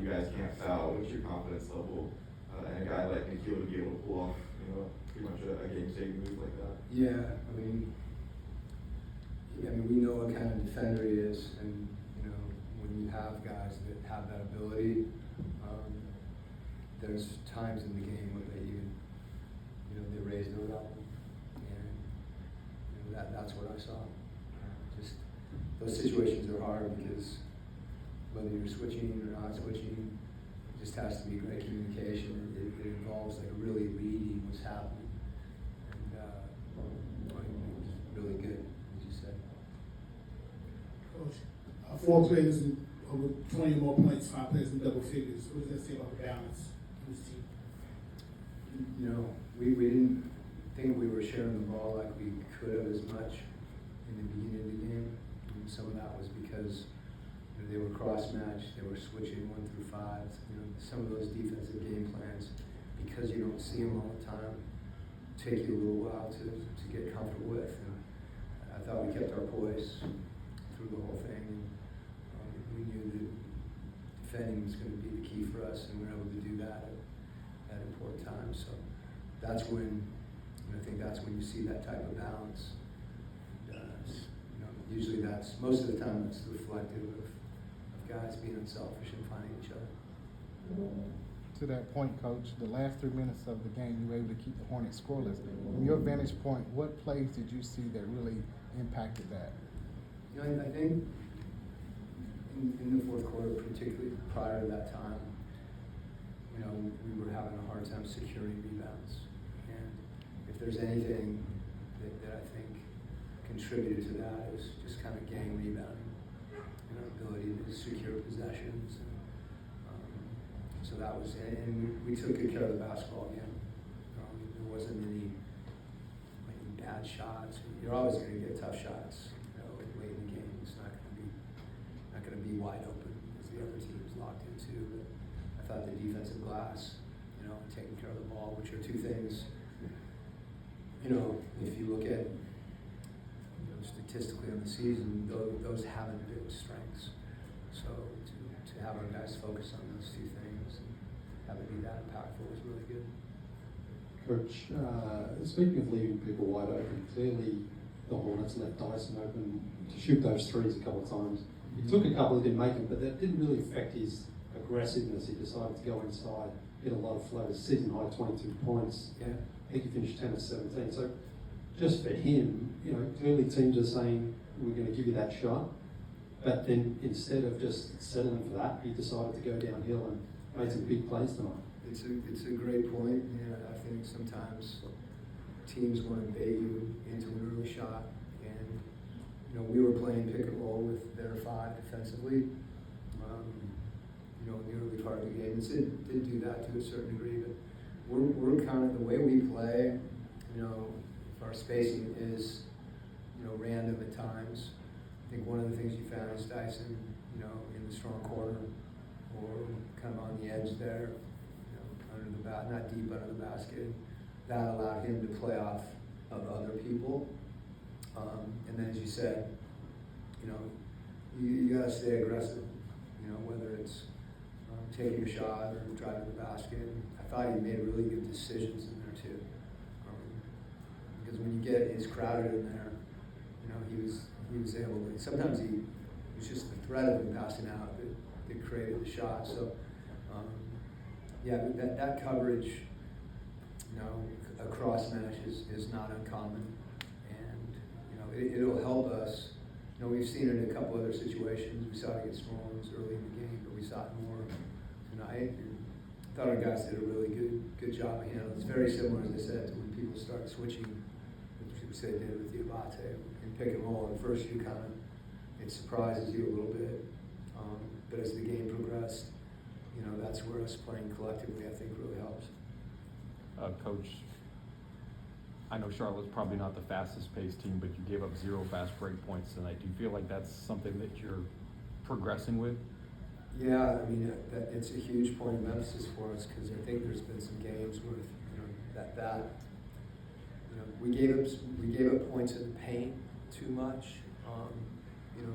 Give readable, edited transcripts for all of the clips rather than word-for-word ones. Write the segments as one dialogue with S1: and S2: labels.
S1: you guys can't foul. What's your confidence level and a guy like Nikhil to be able to pull off, pretty much a game-saving move like that?
S2: Yeah, I mean, we know what kind of defender he is, and when you have guys that have that ability, there's times in the game where they even, they raise their level, and that's what I saw. Just those situations are hard because whether you're switching or not switching, it just has to be great communication. It involves like really reading what's happening, and it was really good, as you said.
S3: Coach, 4 players in over 20 or more points, 5 players in double figures. What does that say about the balance in this team?
S2: We didn't think we were sharing the ball like we could have as much in the beginning of the game. And some of that was because they were cross-matched, they were switching 1 through 5. Some of those defensive game plans, because you don't see them all the time, take you a little while to get comfortable with. And I thought we kept our poise through the whole thing. And we knew that defending was going to be the key for us, and we were able to do that at important times. So that's when, I think that's when you see that type of balance. Usually that's, most of the time, it's reflective of guys being unselfish and finding each other.
S4: To that point, Coach, the last 3 minutes of the game, you were able to keep the Hornets scoreless. From your vantage point, what plays did you see that really impacted that?
S2: I think in the fourth quarter, particularly prior to that time, we were having a hard time securing rebounds. And if there's anything that I think contributed to that is just kind of gang rebounding and our ability to secure possessions. And, so that was, and we took good care of the basketball again. There wasn't any bad shots. You're always going to get tough shots, late in the game. It's not going to be wide open as the other team's locked into. But I thought the defensive glass, and taking care of the ball, which are two things. If you look at statistically on the season, those haven't been strengths. So to have our guys focus on those two things and have it be that impactful was really good.
S5: Coach, speaking of leaving people wide open, clearly the Hornets left Dyson open to shoot those threes a couple of times. He took a couple, he didn't make them, but that didn't really affect his aggressiveness. He decided to go inside, hit a lot of floaters, season high 22 points.
S2: Yeah.
S5: I think he finished 10 of 17. So just for him, clearly teams are saying, we're going to give you that shot. But then instead of just settling for that, he decided to go downhill and made some big plays tonight.
S2: It's a great point. I think sometimes teams want to bait you into an early shot. And, we were playing pick and roll with their 5 defensively, in the early part of the game. It did do that to a certain degree, but we're kind of, the way we play, if our spacing is, random at times. I think one of the things you found is Dyson, in the strong corner or kind of on the edge there, under the not deep under the basket. That allowed him to play off of other people. And then, as you said, you got to stay aggressive. Whether it's taking a shot or driving the basket. I thought he made really good decisions in there too. Because when you get it's crowded in there, he was able to. Sometimes it was just the threat of him passing out that created the shot. So that coverage, across match is not uncommon, and it'll help us. We've seen it in a couple other situations. We saw it against Rollins early in the game, but we saw it more tonight. And I thought our guys did a really good job of handling. It's very similar, as I said, to when people start switching, which we say they did with the Abate in pick and roll. At first, it surprises you a little bit, but as the game progressed, that's where us playing collectively, I think, really helps.
S6: Coach, I know Charlotte's probably not the fastest paced team, but you gave up 0 fast break points tonight. Do you feel like that's something that you're progressing with?
S2: Yeah, it's a huge point of emphasis for us because I think there's been some games where we gave up points in the paint too much.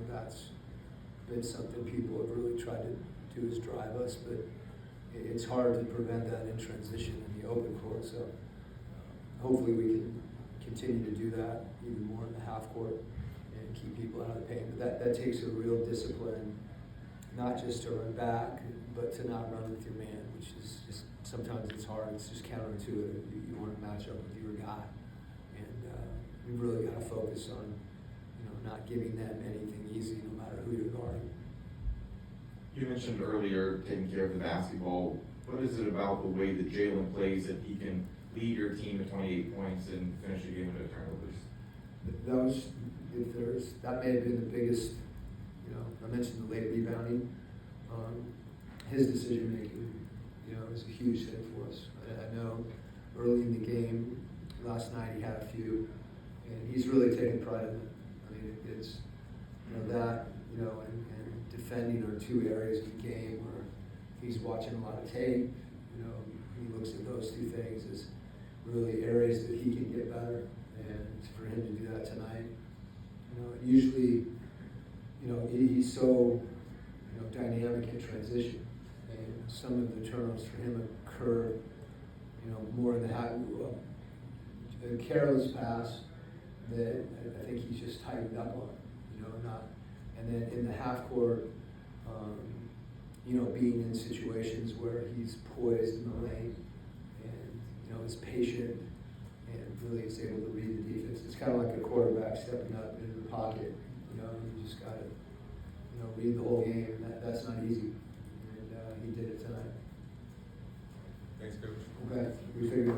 S2: That's been something people have really tried to do is drive us, but it's hard to prevent that in transition in the open court, so hopefully we can continue to do that even more in the half court and keep people out of the paint. But that takes a real discipline, not just to run back, but to not run with your man, which is just, sometimes it's hard, it's just counterintuitive. You want to match up with your guy. And we've really got to focus on, not giving them anything easy, no matter who you're guarding.
S1: You mentioned earlier taking care of the basketball. What is it about the way that Jalen plays that he can lead your team to 28 points and finish a game with turnovers?
S2: That may have been the biggest, I mentioned the late rebounding. His decision making, is a huge thing for us. I know early in the game, last night he had a few, and he's really taken pride in it. I mean, it's, that, and defending are two areas of the game where he's watching a lot of tape, he looks at those two things as really areas that he can get better, and for him to do that tonight, usually, he's so, dynamic in transition, and some of the turnovers for him occur, more in the careless pass that I think he's just tightened up on, and then in the half court, being in situations where he's poised in the lane and, is patient and really is able to read the defense. It's kind of like a quarterback stepping up into the pocket, you just got to, read the whole game, and that's not easy. And he did it tonight.
S7: Thanks, Coach.
S2: Okay, we figured